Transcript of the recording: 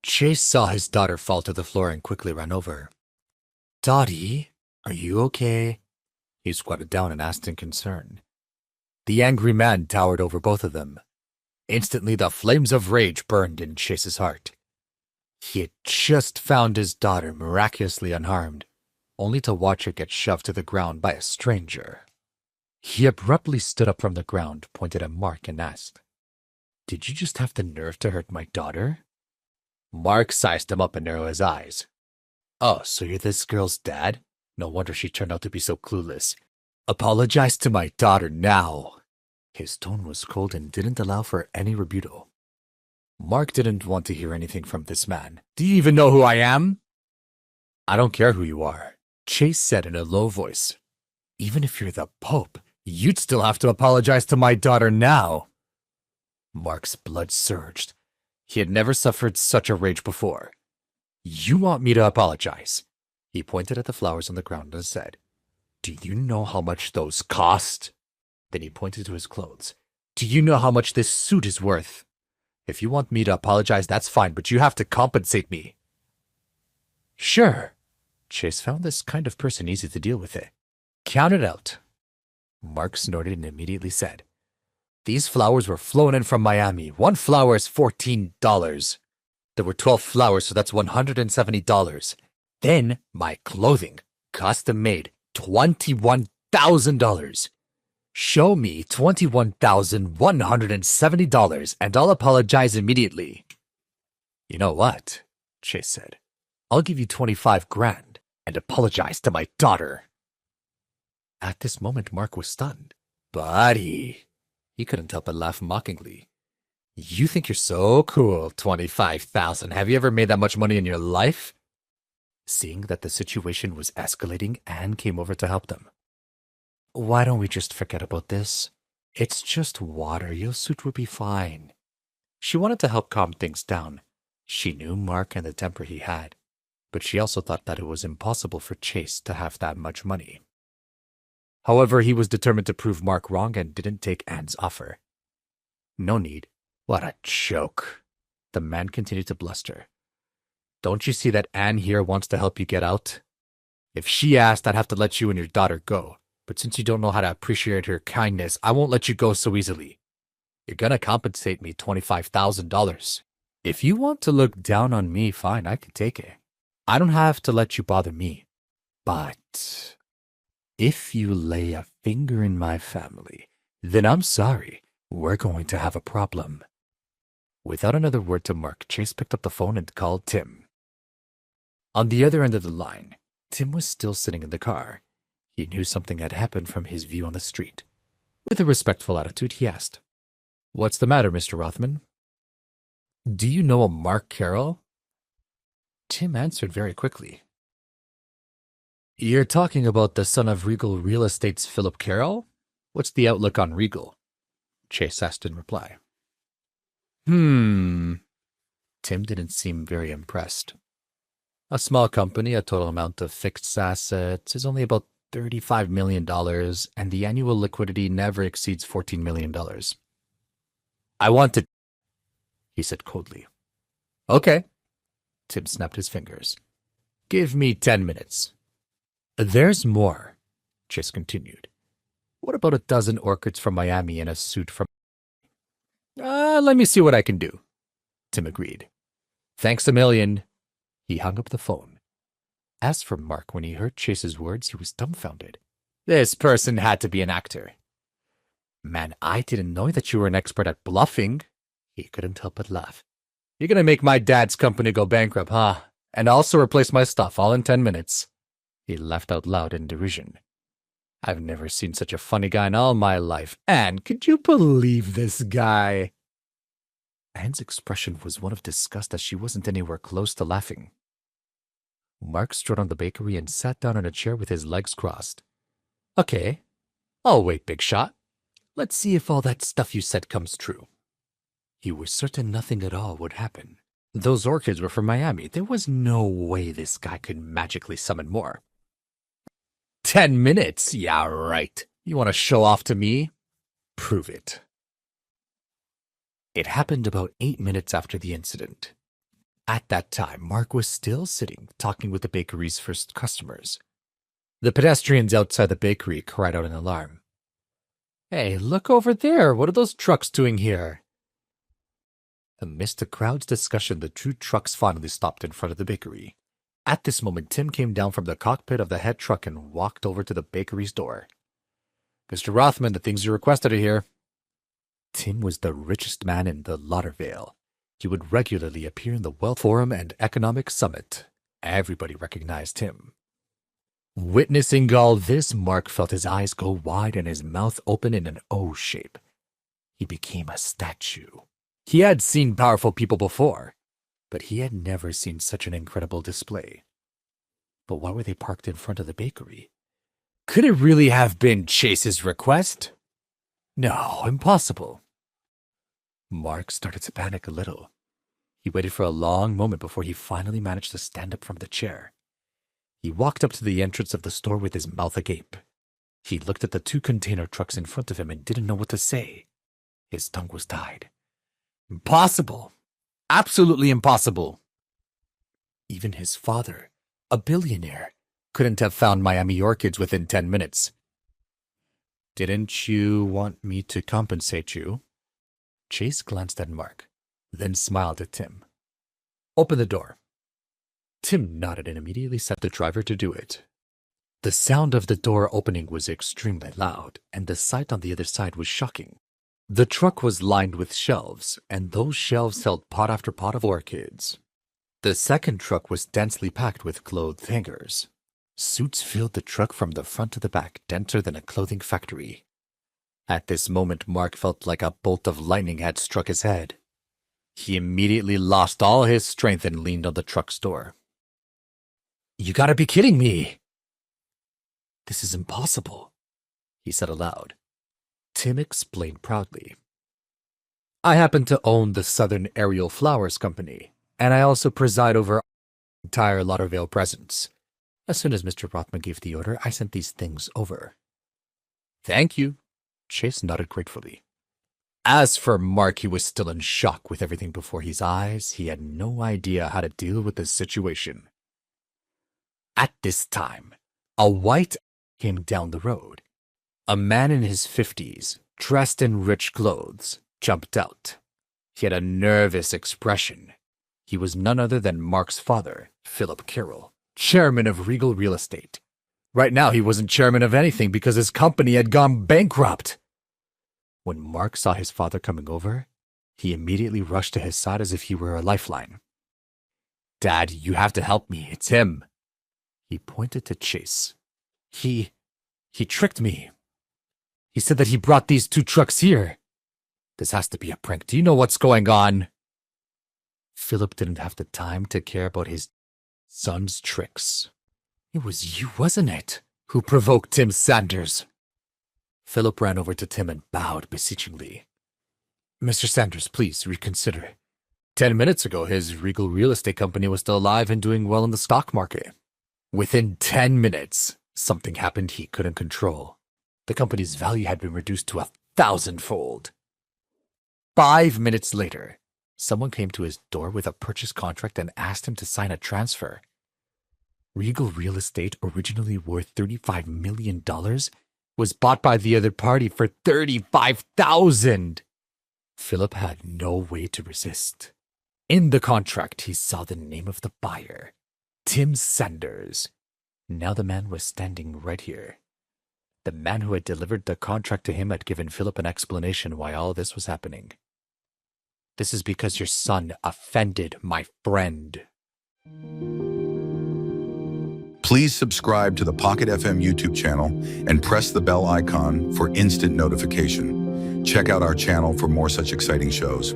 Chase saw his daughter fall to the floor and quickly ran over. "Dottie, are you okay?" He squatted down and asked in concern. The angry man towered over both of them. Instantly, the flames of rage burned in Chase's heart. He had just found his daughter miraculously unharmed, only to watch her get shoved to the ground by a stranger. He abruptly stood up from the ground, pointed at Mark, and asked, "Did you just have the nerve to hurt my daughter?" Mark sized him up and narrowed his eyes. "Oh, so you're this girl's dad? No wonder she turned out to be so clueless. Apologize to my daughter now." His tone was cold and didn't allow for any rebuttal. Mark didn't want to hear anything from this man. "Do you even know who I am?" "I don't care who you are," Chase said in a low voice. "Even if you're the Pope, you'd still have to apologize to my daughter now." Mark's blood surged. He had never suffered such a rage before. "You want me to apologize?" He pointed at the flowers on the ground and said, "Do you know how much those cost?" Then he pointed to his clothes. "Do you know how much this suit is worth? If you want me to apologize, that's fine, but you have to compensate me." "Sure." Chase found this kind of person easy to deal with it. "Count it out." Mark snorted and immediately said, "These flowers were flown in from Miami. One flower is $14. There were 12 flowers, so that's $170. Then my clothing, custom made, $21,000. Show me $21,170 and I'll apologize immediately." "You know what?" Chase said. "I'll give you 25 grand and apologize to my daughter." At this moment, Mark was stunned. "Buddy," he couldn't help but laugh mockingly. "You think you're so cool, 25,000. Have you ever made that much money in your life?" Seeing that the situation was escalating, Anne came over to help them. "Why don't we just forget about this? It's just water. Your suit will be fine." She wanted to help calm things down. She knew Mark and the temper he had, but she also thought that it was impossible for Chase to have that much money. However, he was determined to prove Mark wrong and didn't take Anne's offer. "No need. What a joke." The man continued to bluster. "Don't you see that Anne here wants to help you get out? If she asked, I'd have to let you and your daughter go. But since you don't know how to appreciate her kindness, I won't let you go so easily. You're gonna compensate me $25,000. If you want to look down on me, fine, I can take it. I don't have to let you bother me. But if you lay a finger in my family, then I'm sorry, we're going to have a problem." Without another word to Mark, Chase picked up the phone and called Tim. On the other end of the line, Tim was still sitting in the car. He knew something had happened from his view on the street. With a respectful attitude, he asked, "What's the matter, Mr. Rothman? Do you know a Mark Carroll?" Tim answered very quickly. "You're talking about the son of Regal Real Estate's Philip Carroll? What's the outlook on Regal?" Chase asked in reply. Tim didn't seem very impressed. "A small company, a total amount of fixed assets is only about $35 million, and the annual liquidity never exceeds $14 million. I want to," he said coldly. "Okay." Tim snapped his fingers. "Give me 10 minutes. "There's more," Chase continued. "What about a dozen orchids from Miami and a suit from—" Let me see what I can do," Tim agreed. "Thanks a million." He hung up the phone. As for Mark, when he heard Chase's words, he was dumbfounded. This person had to be an actor. "Man, I didn't know that you were an expert at bluffing." He couldn't help but laugh. "You're gonna make my dad's company go bankrupt, huh? And also replace my stuff, all in 10 minutes. He laughed out loud in derision. "I've never seen such a funny guy in all my life. Anne, could you believe this guy?" Anne's expression was one of disgust as she wasn't anywhere close to laughing. Mark strode on the bakery and sat down in a chair with his legs crossed. "Okay, I'll wait, big shot. Let's see if all that stuff you said comes true." He was certain nothing at all would happen. Those orchids were from Miami. There was no way this guy could magically summon more. 10 minutes? Yeah, right. You want to show off to me? Prove it. It happened about 8 minutes after the incident. At that time, Mark was still sitting, talking with the bakery's first customers. The pedestrians outside the bakery cried out in alarm. "Hey, look over there! What are those trucks doing here?" Amidst the crowd's discussion, the two trucks finally stopped in front of the bakery. At this moment, Tim came down from the cockpit of the head truck and walked over to the bakery's door. "Mr. Rothman, the things you requested are here." Tim was the richest man in the Lauderdale. He would regularly appear in the Wealth Forum and Economic Summit. Everybody recognized him. Witnessing all this, Mark felt his eyes go wide and his mouth open in an O shape. He became a statue. He had seen powerful people before, but he had never seen such an incredible display. But why were they parked in front of the bakery? Could it really have been Chase's request? No, impossible. Mark started to panic a little. He waited for a long moment before he finally managed to stand up from the chair. He walked up to the entrance of the store with his mouth agape. He looked at the two container trucks in front of him and didn't know what to say. His tongue was tied. Impossible. Absolutely impossible. Even his father, a billionaire, couldn't have found Miami orchids within 10 minutes. "Didn't you want me to compensate you?" Chase glanced at Mark, then smiled at Tim. "Open the door." Tim nodded and immediately set the driver to do it. The sound of the door opening was extremely loud, and the sight on the other side was shocking. The truck was lined with shelves, and those shelves held pot after pot of orchids. The second truck was densely packed with clothes hangers. Suits filled the truck from the front to the back, denser than a clothing factory. At this moment, Mark felt like a bolt of lightning had struck his head. He immediately lost all his strength and leaned on the truck's door. "You gotta be kidding me!" "This is impossible," he said aloud. Tim explained proudly. "I happen to own the Southern Aerial Flowers Company, and I also preside over the entire Lauderdale presence. As soon as Mr. Rothman gave the order, I sent these things over." "Thank you." Chase nodded gratefully. As for Mark, he was still in shock with everything before his eyes. He had no idea how to deal with the situation. At this time, a white came down the road. A man in his 50s, dressed in rich clothes, jumped out. He had a nervous expression. He was none other than Mark's father, Philip Carroll, chairman of Regal Real Estate. Right now, he wasn't chairman of anything because his company had gone bankrupt. When Mark saw his father coming over, he immediately rushed to his side as if he were a lifeline. "Dad, you have to help me. It's him." He pointed to Chase. He tricked me. He said that he brought these two trucks here. This has to be a prank. Do you know what's going on?" Philip didn't have the time to care about his son's tricks. "It was you, wasn't it, who provoked Tim Sanders?" Philip ran over to Tim and bowed beseechingly. "Mr. Sanders, please reconsider. 10 minutes ago, his Regal Real Estate company was still alive and doing well in the stock market. Within 10 minutes, something happened he couldn't control. The company's value had been reduced to 1,000-fold. 5 minutes later, someone came to his door with a purchase contract and asked him to sign a transfer. Regal Real Estate, originally worth $35 million, was bought by the other party for $35,000. Philip had no way to resist. In the contract, he saw the name of the buyer, Tim Sanders. Now the man was standing right here. The man who had delivered the contract to him had given Philip an explanation why all this was happening. "This is because your son offended my friend." Please subscribe to the Pocket FM YouTube channel and press the bell icon for instant notification. Check out our channel for more such exciting shows.